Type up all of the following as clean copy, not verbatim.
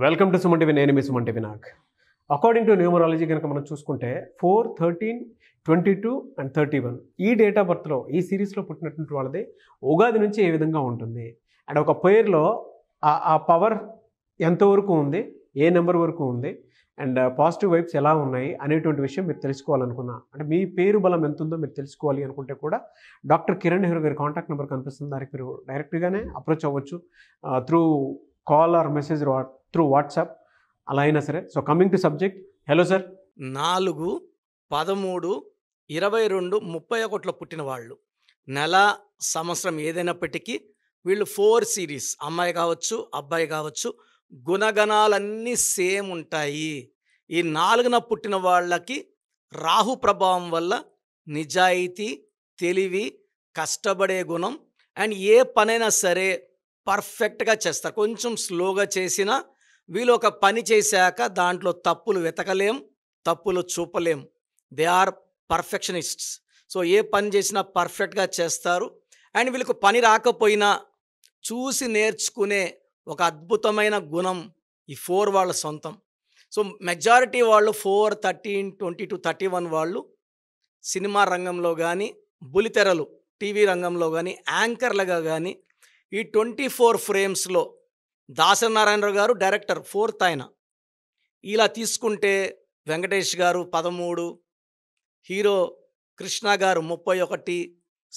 Welcome to Suman TV. నేను మీ Suman TV Nag. According to numerology కనుక మనం చూసుకుంటే 4, 13, 22 అండ్ 31 ఈ డేట్ ఆఫ్ బర్త్లో ఈ సిరీస్లో పుట్టినటువంటి వాళ్ళది ఉగాది నుంచి ఏ విధంగా ఉంటుంది అండ్ ఒక పేరులో ఆ పవర్ ఎంతవరకు ఉంది, ఏ నెంబర్ వరకు ఉంది అండ్ పాజిటివ్ వైబ్స్ ఎలా ఉన్నాయి అనేటువంటి విషయం మీరు తెలుసుకోవాలనుకున్నా, అంటే మీ పేరు బలం ఎంత ఉందో మీరు తెలుసుకోవాలి అనుకుంటే కూడా డాక్టర్ కిరణ్ నెహ్రూ గారి కాంటాక్ట్ నెంబర్ కనిపిస్తుంది. దానికి మీరు డైరెక్ట్గానే అప్రోచ్ అవ్వచ్చు through call or message through WhatsApp అలా అయినా సరే. So coming to subject, hello sir. 4, 13, 22, 31లో పుట్టిన వాళ్ళు, నెల సంవత్సరం ఏదైనప్పటికీ వీళ్ళు 4 సిరీస్, అమ్మాయి కావచ్చు అబ్బాయి కావచ్చు, గుణగణాలన్నీ సేమ్ ఉంటాయి. ఈ 4న పుట్టిన వాళ్ళకి రాహు ప్రభావం వల్ల నిజాయితీ, తెలివి, కష్టపడే గుణం అండ్ ఏ పనైనా సరే పర్ఫెక్ట్గా చేస్తారు. కొంచెం స్లోగా చేసినా వీళ్ళు ఒక పని చేశాక దాంట్లో తప్పులు వెతకలేం, తప్పులు చూపలేం. They are perfectionists. సో ఏ పని చేసినా పర్ఫెక్ట్గా చేస్తారు. అండ్ వీళ్ళకు పని రాకపోయినా చూసి నేర్చుకునే ఒక అద్భుతమైన గుణం ఈ 4 వాళ్ళ సొంతం. సో మెజారిటీ వాళ్ళు 4, 13, 22, 31 వాళ్ళు సినిమా రంగంలో కానీ, బులితెరలు టీవీ రంగంలో కానీ, యాంకర్లుగా కానీ ఈ 24 ఫ్రేమ్స్లో దాసనారాయణరావు గారు డైరెక్టర్, 4th ఆయన. ఇలా తీసుకుంటే వెంకటేష్ గారు 13, హీరో కృష్ణ గారు 31,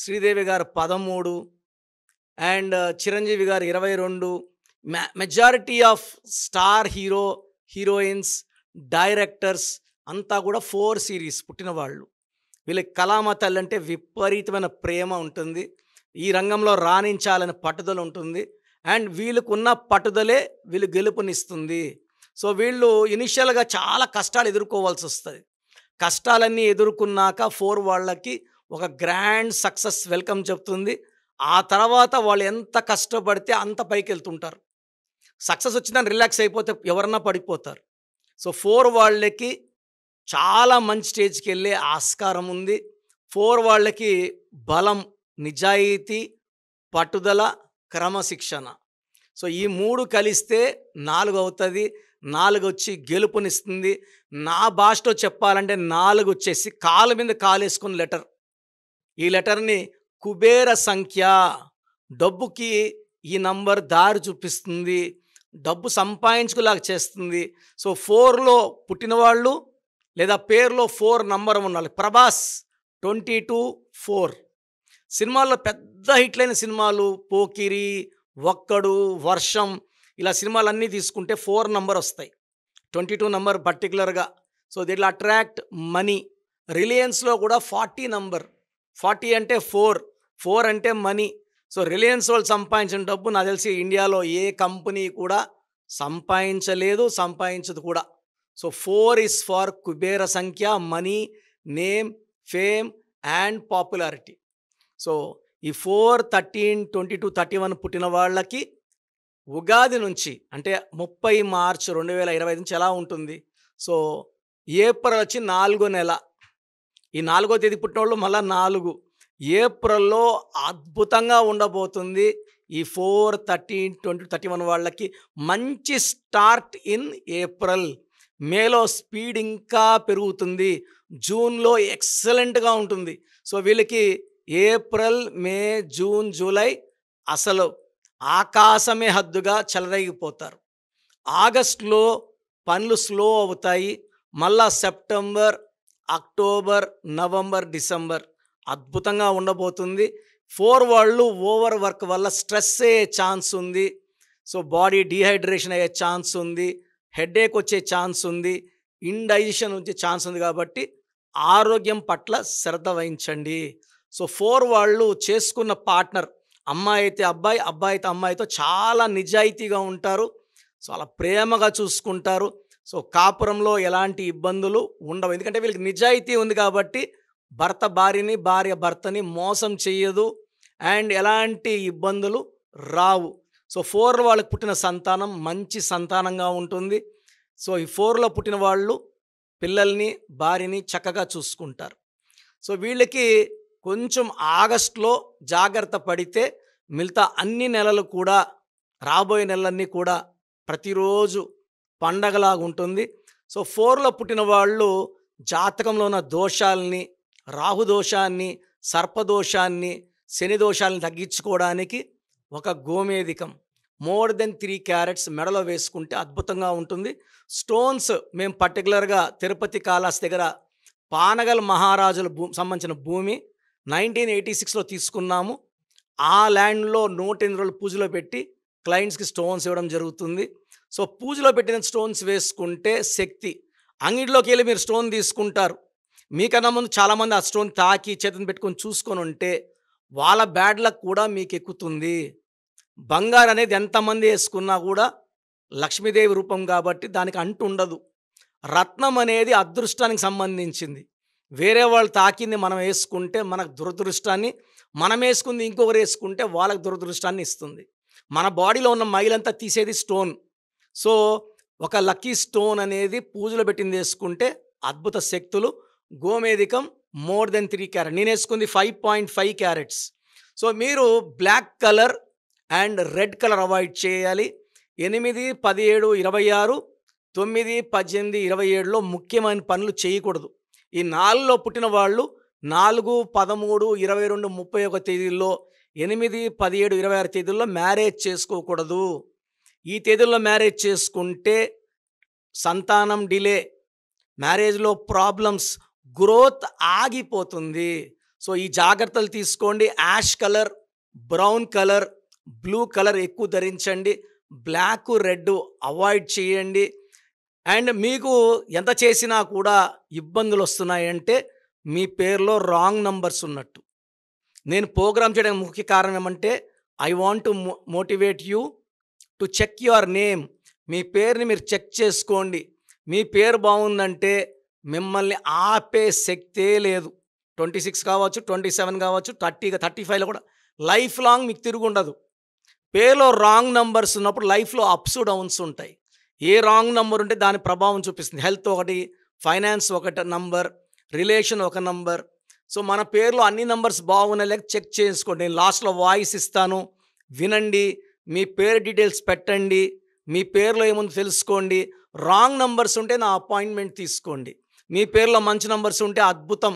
శ్రీదేవి గారు 13 అండ్ చిరంజీవి గారు 22. Majority of star heroines, directors అంతా కూడా 4 సిరీస్ పుట్టిన వాళ్ళు. వీళ్ళకి కళామ తల్లి అంటే విపరీతమైన ప్రేమ ఉంటుంది. ఈ రంగంలో రాణించాలని పట్టుదల ఉంటుంది. అండ్ వీళ్ళకున్న పట్టుదలే వీళ్ళు గెలుపునిస్తుంది. సో వీళ్ళు ఇనిషియల్గా చాలా కష్టాలు ఎదుర్కోవాల్సి వస్తుంది. కష్టాలన్నీ ఎదుర్కొన్నాక 4 వాళ్ళకి ఒక గ్రాండ్ సక్సెస్ వెల్కమ్ చెప్తుంది. ఆ తర్వాత వాళ్ళు ఎంత కష్టపడితే అంత పైకి వెళ్తుంటారు. సక్సెస్ వచ్చినా రిలాక్స్ అయిపోతే ఎవరన్నా పడిపోతారు. సో 4 వాళ్ళకి చాలా మంచి స్టేజ్కి వెళ్ళే ఆస్కారం ఉంది. 4 వాళ్ళకి బలం, నిజాయితీ, పట్టుదల, క్రమశిక్షణ. సో ఈ 3 కలిస్తే 4 అవుతుంది. 4 వచ్చి గెలుపునిస్తుంది. నా భాషలో చెప్పాలంటే 4 వచ్చేసి కాలు మీద కాలేసుకున్న లెటర్. ఈ లెటర్ని కుబేర సంఖ్య, డబ్బుకి ఈ నంబర్ దారి చూపిస్తుంది, డబ్బు సంపాదించుకులాగా చేస్తుంది. సో 4లో పుట్టిన వాళ్ళు లేదా పేరులో 4 నంబర్ ఉన్న వాళ్ళు, ప్రభాస్ 22, 4. సినిమాల్లో పెద్ద హిట్లైన సినిమాలు పోకిరి, ఒక్కడు, వర్షం ఇలా సినిమాలన్నీ తీసుకుంటే 4 నంబర్ వస్తాయి. 22 నంబర్ పర్టికులర్గా. So that will attract money. రిలయన్స్లో కూడా 40 నంబర్. 40 అంటే 4 అంటే మనీ. సో రిలయన్స్ వాళ్ళు సంపాదించిన డబ్బు నాకు తెలిసి ఇండియాలో ఏ కంపెనీ కూడా సంపాదించలేదు, సంపాదించదు కూడా. సో 4 ఈజ్ ఫార్ కుబేర సంఖ్య, money, name, fame and popularity. So ఈ 4, 13, 22, 31 పుట్టిన వాళ్ళకి ఉగాది నుంచి అంటే 30 మార్చ్ 2025 నుంచి ఎలా ఉంటుంది? సో ఏప్రిల్ వచ్చి 4వ నెల. ఈ 4వ తేదీ పుట్టిన వాళ్ళు మళ్ళీ 4. ఏప్రిల్లో అద్భుతంగా ఉండబోతుంది. ఈ 4, 13, 20, 31 వాళ్ళకి మంచి స్టార్ట్ ఇన్ ఏప్రిల్. మేలో స్పీడ్ ఇంకా పెరుగుతుంది. జూన్లో ఎక్సలెంట్గా ఉంటుంది. సో వీళ్ళకి ఏప్రిల్, మే, జూన్, జూలై అసలు ఆకాశమే హద్దుగా చెలరేగిపోతారు. ఆగస్టులో పనులు స్లో అవుతాయి. మళ్ళా సెప్టెంబర్, అక్టోబర్, నవంబర్, డిసెంబర్ అద్భుతంగా ఉండబోతుంది. 4 వాళ్ళు ఓవర్ వర్క్ వల్ల స్ట్రెస్ అయ్యే ఛాన్స్ ఉంది. సో బాడీ డీహైడ్రేషన్ అయ్యే ఛాన్స్ ఉంది, హెడేక్ వచ్చే ఛాన్స్ ఉంది, ఇండైజెషన్ వచ్చే ఛాన్స్ ఉంది. కాబట్టి ఆరోగ్యం పట్ల శ్రద్ధ వహించండి. సో 4 వాళ్ళు చేసుకున్న పార్ట్నర్, అమ్మాయి అయితే అబ్బాయి, అబ్బాయి అయితే అమ్మాయితో చాలా నిజాయితీగా ఉంటారు. సో అలా ప్రేమగా చూసుకుంటారు. సో కాపురంలో ఎలాంటి ఇబ్బందులు ఉండవు. ఎందుకంటే వీళ్ళకి నిజాయితీ ఉంది కాబట్టి భర్త భార్యని, భార్య భర్తని మోసం చెయ్యదు అండ్ ఎలాంటి ఇబ్బందులు రావు. సో 4 వాళ్ళకి పుట్టిన సంతానం మంచి సంతానంగా ఉంటుంది. సో ఈ 4లో పుట్టిన వాళ్ళు పిల్లల్ని, భార్యని చక్కగా చూసుకుంటారు. సో వీళ్ళకి కొంచెం ఆగస్టులో జాగ్రత్త పడితే మిగతా అన్ని నెలలు కూడా, రాబోయే నెలలన్నీ కూడా ప్రతిరోజు పండగలాగా ఉంటుంది. సో 4లో పుట్టిన వాళ్ళు జాతకంలో ఉన్న దోషాలని, రాహుదోషాన్ని, సర్పదోషాన్ని, శని దోషాలను తగ్గించుకోవడానికి ఒక గోమేధికం మోర్ దెన్ 3 క్యారెట్స్ మెడలో వేసుకుంటే అద్భుతంగా ఉంటుంది. స్టోన్స్ మేము పర్టికులర్గా తిరుపతి కాళహస్తి దగ్గర పానగల్ మహారాజుల సంబంధించిన భూమి 1986లో తీసుకున్నాము. ఆ ల్యాండ్లో 108 రోజులు పూజలో పెట్టి క్లయింట్స్కి స్టోన్స్ ఇవ్వడం జరుగుతుంది. సో పూజలో పెట్టిన స్టోన్స్ వేసుకుంటే శక్తి. అంగిడిలోకి వెళ్ళి మీరు స్టోన్ తీసుకుంటారు, మీకన్నా ముందు చాలామంది ఆ స్టోన్ తాకి చేతిని పెట్టుకొని చూసుకొని ఉంటే వాళ్ళ బ్యాడ్ లక్ కూడా మీకు ఎక్కుతుంది. బంగారు అనేది ఎంతమంది వేసుకున్నా కూడా లక్ష్మీదేవి రూపం కాబట్టి దానికి అంటు ఉండదు. రత్నం అనేది అదృష్టానికి సంబంధించింది. వేరే వాళ్ళు తాకింది మనం వేసుకుంటే మనకు దురదృష్టాన్ని, మనం వేసుకుంది ఇంకొకరు వేసుకుంటే వాళ్ళకి దురదృష్టాన్ని ఇస్తుంది. మన బాడీలో ఉన్న మైలంతా తీసేది స్టోన్. సో ఒక లక్కీ స్టోన్ అనేది పూజలో పెట్టింది వేసుకుంటే అద్భుత శక్తులు. గోమేధికం మోర్ దెన్ 3 క్యారెట్, నేను వేసుకుంది 5.5 క్యారెట్స్. సో మీరు black colour and red colour avoid చేయాలి. 8, 17, 26, 9, 18, 27లో ముఖ్యమైన పనులు చేయకూడదు. ఈ 4లో పుట్టిన వాళ్ళు 4, 13, 22, 31 తేదీల్లో, 8, 17, 26 తేదీల్లో మ్యారేజ్ చేసుకోకూడదు. ఈ తేదీల్లో మ్యారేజ్ చేసుకుంటే సంతానం డిలే, మ్యారేజ్లో ప్రాబ్లమ్స్, గ్రోత్ ఆగిపోతుంది. సో ఈ జాగ్రత్తలు తీసుకోండి. Ash colour, brown colour, blue colour ఎక్కువ ధరించండి. బ్లాక్, రెడ్ అవాయిడ్ చేయండి. అండ్ మీకు ఎంత చేసినా కూడా ఇబ్బందులు వస్తున్నాయంటే మీ పేరులో రాంగ్ నంబర్స్ ఉన్నట్టు. నేను ప్రోగ్రామ్ చేయడానికి ముఖ్య కారణం ఏమంటే I want to motivate you to check your name. మీ పేరుని మీరు చెక్ చేసుకోండి. మీ పేరు బాగుందంటే మిమ్మల్ని ఆపే శక్తే లేదు. 26 కావచ్చు, 27 కావచ్చు, 30, 35లో కూడా లైఫ్ లాంగ్ మీకు తిరుగుండదు. పేరులో రాంగ్ నంబర్స్ ఉన్నప్పుడు లైఫ్లో అప్స్ డౌన్స్ ఉంటాయి. ఏ రాంగ్ నంబర్ ఉంటే దాని ప్రభావం చూపిస్తుంది. హెల్త్ ఒకటి, ఫైనాన్స్ ఒక నంబర్, రిలేషన్ ఒక నంబర్. సో మన పేరులో అన్ని నంబర్స్ బాగున్నాయి లేక చెక్ చేసుకోండి. నేను లాస్ట్లో వాయిస్ ఇస్తాను, వినండి. మీ పేరు డీటెయిల్స్ పెట్టండి, మీ పేరులో ఏముందో తెలుసుకోండి. రాంగ్ నంబర్స్ ఉంటే నా అపాయింట్మెంట్ తీసుకోండి. మీ పేరులో మంచి నంబర్స్ ఉంటే అద్భుతం.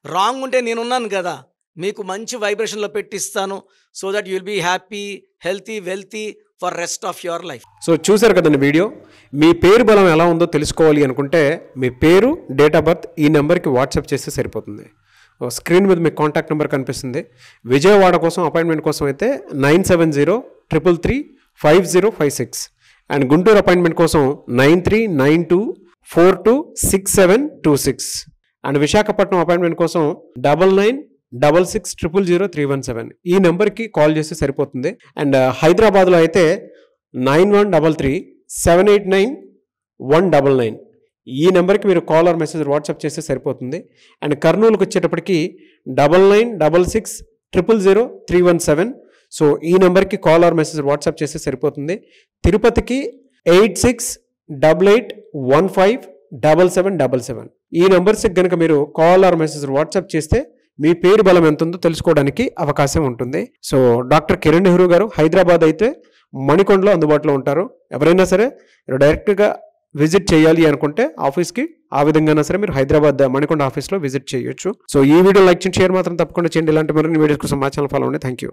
రాంగ్ ఉంటే నేనున్నాను కదా, మీకు మంచి వైబ్రేషన్లో పెట్టిస్తాను. So that you will be happy, healthy, wealthy for rest of your life. So చూసారు కదండి వీడియో. మీ పేరు బలం ఎలా ఉందో తెలుసుకోవాలి అనుకుంటే మీ పేరు, డేట్ ఆఫ్ బర్త్ ఈ నెంబర్కి వాట్సాప్ చేస్తే సరిపోతుంది. స్క్రీన్ మీద మీకు కాంటాక్ట్ నెంబర్ కనిపిస్తుంది. విజయవాడ కోసం అపాయింట్మెంట్ కోసం అయితే 9703335056 అండ్ గుంటూరు అపాయింట్మెంట్ కోసం 9392426726 అండ్ విశాఖపట్నం అపాయింట్మెంట్ కోసం 9966000317 ఈ నెంబర్కి కాల్ చేస్తే సరిపోతుంది. అండ్ హైదరాబాద్లో అయితే 9133789199 ఈ నెంబర్కి మీరు కాల్ ఆర్ మెసేజ్ వాట్సాప్ చేస్తే సరిపోతుంది. అండ్ కర్నూలుకి వచ్చేటప్పటికి 9966000317 సో ఈ నెంబర్కి కాల్ ఆర్ మెసేజ్ వాట్సాప్ చేస్తే సరిపోతుంది. తిరుపతికి 8688157777 ఈ నెంబర్స్కి కనుక మీరు కాల్ ఆర్ మెసేజ్ వాట్సాప్ చేస్తే మీ పేరు బలం ఎంత ఉందో తెలుసుకోవడానికి అవకాశం ఉంటుంది. సో డాక్టర్ కిరణ్ నెహ్రూ గారు హైదరాబాద్ అయితే మణికొండలో అందుబాటులో ఉంటారు. ఎవరైనా సరే డైరెక్ట్గా విజిట్ చేయాలి అనుకుంటే ఆఫీస్కి ఆ విధంగా సరే మీరు హైదరాబాద్ మణికొండ ఆఫీస్లో విజిట్ చేయొచ్చు. సో ఈ వీడియో లైక్ చేయండి, షేర్ మాత్రం తప్పకుండా చేయండి. ఇలాంటి మరిన్ని వీడియోస్ కోసం మా ఛానల్ ఫాలో అవ్వండి. Thank you.